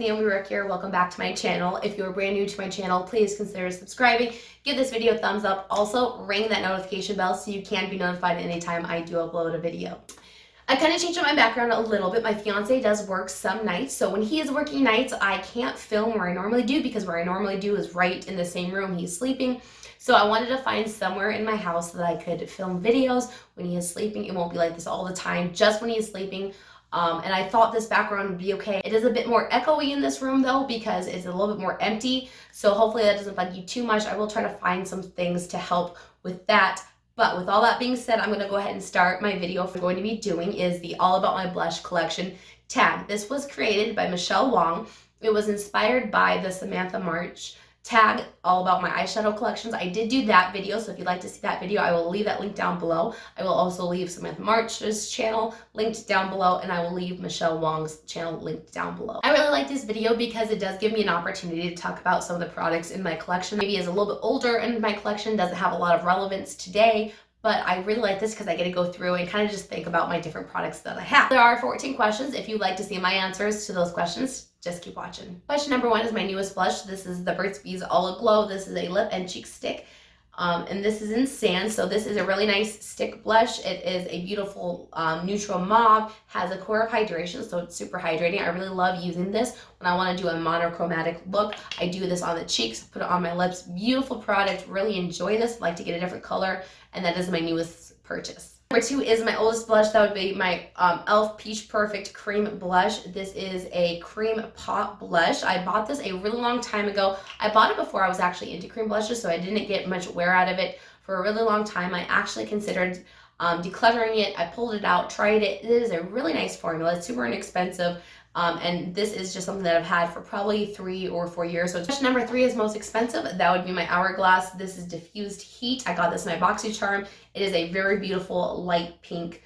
Naomi Rook here. Welcome back to my channel. If you're brand new to my channel, please consider subscribing. Give this video a thumbs up. Also, ring that notification bell so you can be notified anytime I do upload a video. I kind of changed up my background a little bit. My fiance does work some nights, so when he is working nights, I can't film where I normally do because where I normally do is right in the same room he's sleeping. So I wanted to find somewhere in my house that I could film videos when he is sleeping. It won't be like this all the time, just when he is sleeping. And I thought this background would be okay. It is a bit more echoey in this room though because it's a little bit more empty. So hopefully that doesn't bug you too much. I will try to find some things to help with that. But with all that being said, I'm going to go ahead and start my video. What I'm going to be doing is the All About My Blush collection tag. This was created by Michele Wang. It was inspired by the Samantha Marchs tag, All About My Eyeshadow Collections. I did do that video, so if you'd like to see that video, I will leave that link down below. I will also leave Samantha Marchs' channel linked down below, and I will leave Michele Wang's channel linked down below. I really like this video because it does give me an opportunity to talk about some of the products in my collection. Maybe is a little bit older in my collection, doesn't have a lot of relevance today, but I really like this because I get to go through and kind of just think about my different products that I have. There are 14 questions. If you'd like to see my answers to those questions, just keep watching. Question number 1 is my newest blush. This is the Burt's Bees All Aglow. This is a lip and cheek stick. And this is in sand, so this is a really nice stick blush. It is a beautiful neutral mauve, has a core of hydration, so it's super hydrating. I really love using this when I want to do a monochromatic look. I do this on the cheeks, put it on my lips. Beautiful product, really enjoy this, like to get a different color, and that is my newest purchase. Number 2 is my oldest blush. That would be my E.L.F. Peach Perfect Cream Blush. This is a cream pop blush. I bought this a really long time ago. I bought it before I was actually into cream blushes, so I didn't get much wear out of it for a really long time. I actually considered decluttering it. I pulled it out, tried it. It is a really nice formula. It's super inexpensive. And this is just something that I've had for probably 3 or 4 years. So question number 3 is most expensive. That would be my HourGlass. This is Diffused Heat. I got this in my BoxyCharm. It is a very beautiful light pink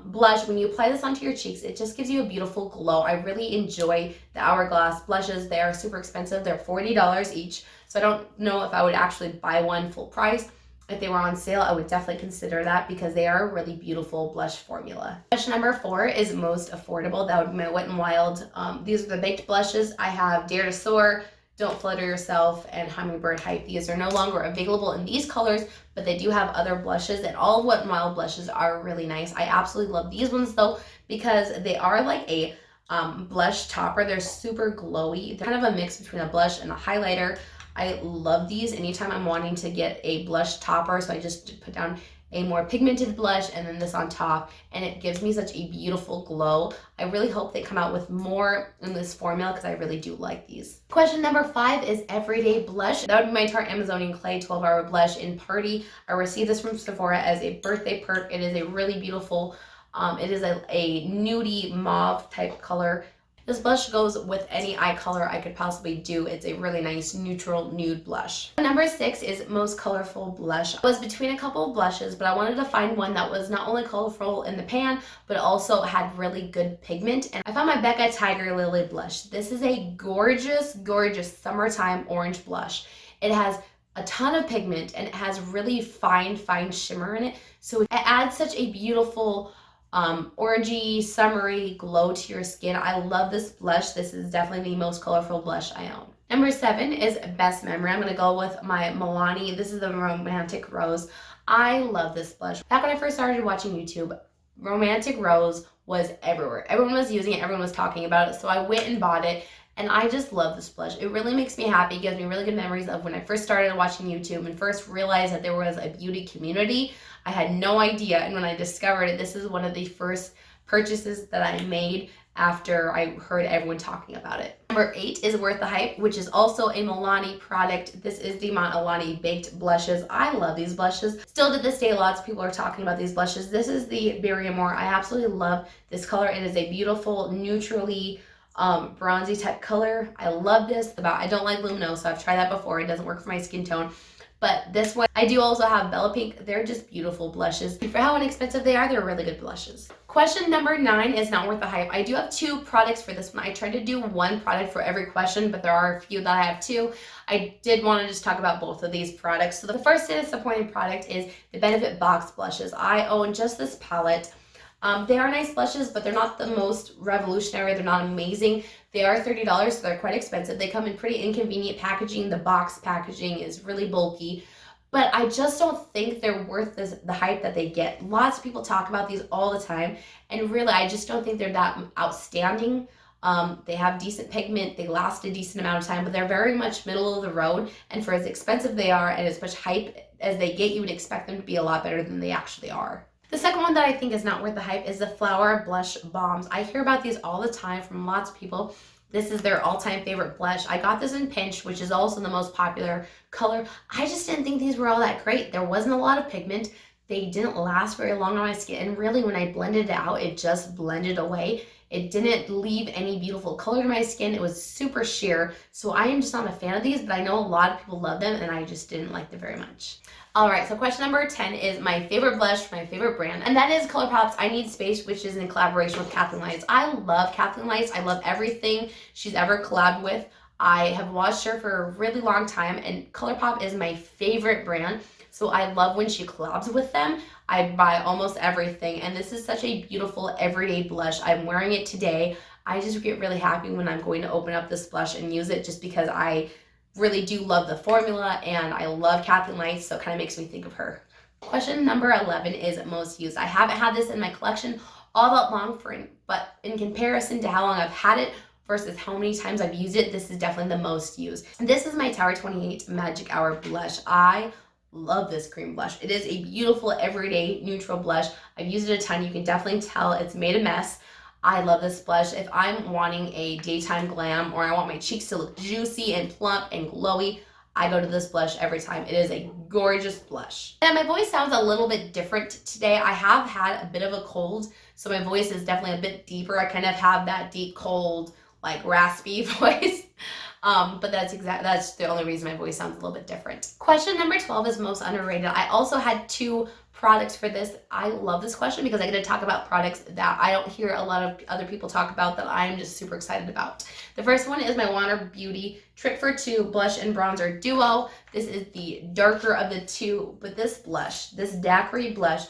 blush. When you apply this onto your cheeks, it just gives you a beautiful glow. I really enjoy the HourGlass blushes. They are super expensive. They're $40 each. So I don't know if I would actually buy one full price. If they were on sale, I would definitely consider that because they are a really beautiful blush formula. Question number 4 is most affordable. That would be my Wet n Wild. These are the baked blushes. I have Dare to Soar, Don't Flutter Yourself, and Hummingbird Hype. These are no longer available in these colors, but they do have other blushes, and all of Wet n Wild blushes are really nice. I absolutely love these ones though because they are like a blush topper. They're super glowy. They're kind of a mix between a blush and a highlighter. I love these anytime I'm wanting to get a blush topper, so I just put down a more pigmented blush and then this on top, and it gives me such a beautiful glow. I really hope they come out with more in this formula because I really do like these. Question number 5 is Everyday Blush. That would be my Tarte Amazonian Clay 12-Hour Blush in Paaarty. I received this from Sephora as a birthday perk. It is a really beautiful, it is a nudie mauve type color. This blush goes with any eye color I could possibly do. It's a really nice neutral nude blush. Number 6 is most colorful blush. I was between a couple of blushes, but I wanted to find one that was not only colorful in the pan, but also had really good pigment. And I found my Becca Tiger Lily blush. This is a gorgeous, gorgeous summertime orange blush. It has a ton of pigment and it has really fine shimmer in it. So it adds such a beautiful orangey, summery glow to your skin. I love this blush. This is definitely the most colorful blush I own. Number 7 is Best Memory. I'm going to go with my Milani. This is the Romantic Rose. I love this blush. Back when I first started watching YouTube, Romantic Rose was everywhere. Everyone was using it. Everyone was talking about it. So I went and bought it. And I just love this blush. It really makes me happy. It gives me really good memories of when I first started watching YouTube and first realized that there was a beauty community. I had no idea. And when I discovered it, this is one of the first purchases that I made after I heard everyone talking about it. Number 8 is Worth the Hype, which is also a Milani product. This is the Mont Alani Baked Blushes. I love these blushes. Still to this day, lots of people are talking about these blushes. This is the Berry Amore. I absolutely love this color. It is a beautiful, neutrally bronzy type color. I love this. I don't like Lumino, so I've tried that before. It doesn't work for my skin tone. But this one, I do also have Bella Pink. They're just beautiful blushes. For how inexpensive they are, they're really good blushes. Question number 9 is Not Worth the Hype. I do have 2 products for this one. I tried to do 1 product for every question, but there are a few that I have 2. I did want to just talk about both of these products. So the first disappointing product is the Benefit Box Blushes. I own just this palette. They are nice blushes, but they're not the most revolutionary. They're not amazing. They are $30, so they're quite expensive. They come in pretty inconvenient packaging. The box packaging is really bulky. But I just don't think they're worth the hype that they get. Lots of people talk about these all the time, and really, I just don't think they're that outstanding. They have decent pigment, they last a decent amount of time, but they're very much middle of the road, and for as expensive they are and as much hype as they get, you would expect them to be a lot better than they actually are. The second one that I think is not worth the hype is the Flower Blush Bombs. I hear about these all the time from lots of people. This is their all-time favorite blush. I got this in Pinch, which is also the most popular color. I just didn't think these were all that great. There wasn't a lot of pigment. They didn't last very long on my skin, and really when I blended it out, it just blended away. It didn't leave any beautiful color to my skin. It was super sheer, so I am just not a fan of these, but I know a lot of people love them, and I just didn't like them very much. All right, so question number 10 is my favorite blush from my favorite brand, and that is Colourpop's I Need Space, which is in collaboration with Kathleen Lights. I love Kathleen Lights. I love everything she's ever collabed with. I have watched her for a really long time, and Colourpop is my favorite brand, so I love when she collabs with them. I buy almost everything, and this is such a beautiful everyday blush. I'm wearing it today. I just get really happy when I'm going to open up this blush and use it, just because I really do love the formula, and I love Kathleen Lights, so it kind of makes me think of her. Question number 11 is most used. I haven't had this in my collection all that long, but in comparison to how long I've had it versus how many times I've used it, this is definitely the most used. And this is my Tower 28 Magic Hour blush. I love this cream blush. It is a beautiful everyday neutral blush. I've used it a ton. You can definitely tell it's made a mess. I love this blush. If I'm wanting a daytime glam, or I want my cheeks to look juicy and plump and glowy, I go to this blush every time. It is a gorgeous blush. And my voice sounds a little bit different today. I have had a bit of a cold, so my voice is definitely a bit deeper. I kind of have that deep, cold, like raspy voice. But that's the only reason my voice sounds a little bit different. Question number 12 is most underrated. I also had two products for this. I love this question because I get to talk about products that I don't hear a lot of other people talk about that I'm just super excited about. The first one is my Water Beauty Trick for Two Blush and Bronzer Duo. This is the darker of the two, but this blush, this daiquiri blush,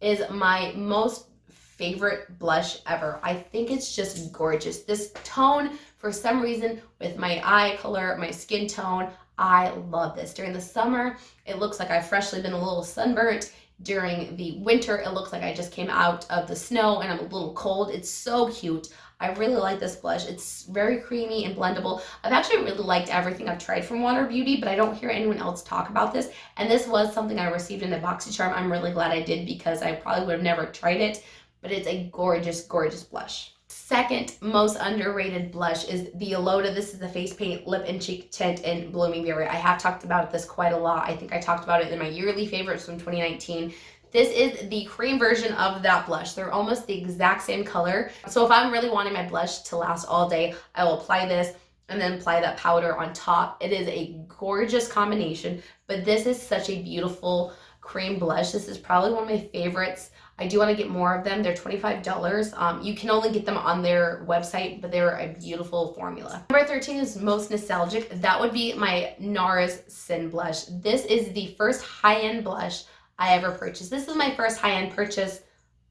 is my most favorite blush ever. I think it's just gorgeous. This tone, for some reason, with my eye color, my skin tone, I love this. During the summer, it looks like I've freshly been a little sunburnt. During the winter, it looks like I just came out of the snow and I'm a little cold. It's so cute. I really like this blush. It's very creamy and blendable. I've actually really liked everything I've tried from Water Beauty, but I don't hear anyone else talk about this. And this was something I received in a BoxyCharm. I'm really glad I did because I probably would have never tried it, but it's a gorgeous, gorgeous blush. Second most underrated blush is the Eloda. This is the face paint lip and cheek tint in Blooming Berry. I have talked about this quite a lot. I think I talked about it in my yearly favorites from 2019. This is the cream version of that blush. They're almost the exact same color. So if I'm really wanting my blush to last all day, I will apply this and then apply that powder on top. It is a gorgeous combination, but this is such a beautiful cream blush. This is probably one of my favorites. I do want to get more of them. They're $25. You can only get them on their website, but they're a beautiful formula. Number 13 is most nostalgic. That would be my NARS Sin Blush. This is the first high-end blush I ever purchased. This is my first high-end purchase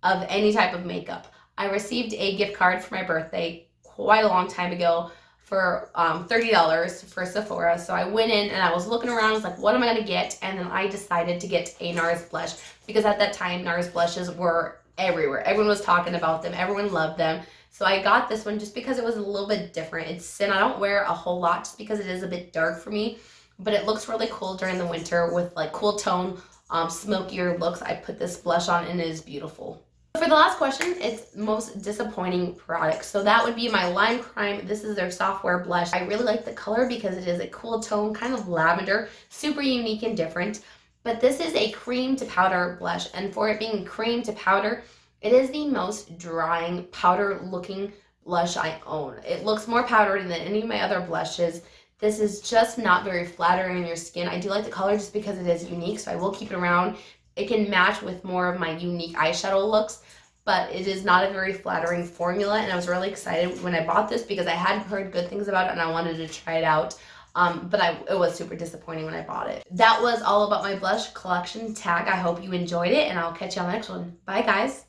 of any type of makeup. I received a gift card for my birthday quite a long time ago for $30 for Sephora. So I went in and I was looking around. I was like, what am I gonna get? And then I decided to get a NARS blush because at that time NARS blushes were everywhere. Everyone was talking about them. Everyone loved them. So I got this one just because it was a little bit different. It's Sin. I don't wear a whole lot just because it is a bit dark for me, but it looks really cool during the winter with like cool tone, smokier looks. I put this blush on and it is beautiful. For the last question, it's most disappointing product. So that would be my Lime Crime. This is their software blush. I really like the color because it is a cool tone, kind of lavender, super unique and different. But this is a cream to powder blush. And for it being cream to powder, it is the most drying powder looking blush I own. It looks more powdery than any of my other blushes. This is just not very flattering on your skin. I do like the color just because it is unique, so I will keep it around. It can match with more of my unique eyeshadow looks, but it is not a very flattering formula, and I was really excited when I bought this because I had heard good things about it and I wanted to try it out, but it was super disappointing when I bought it. That was all about my blush collection tag. I hope you enjoyed it, and I'll catch you on the next one. Bye, guys.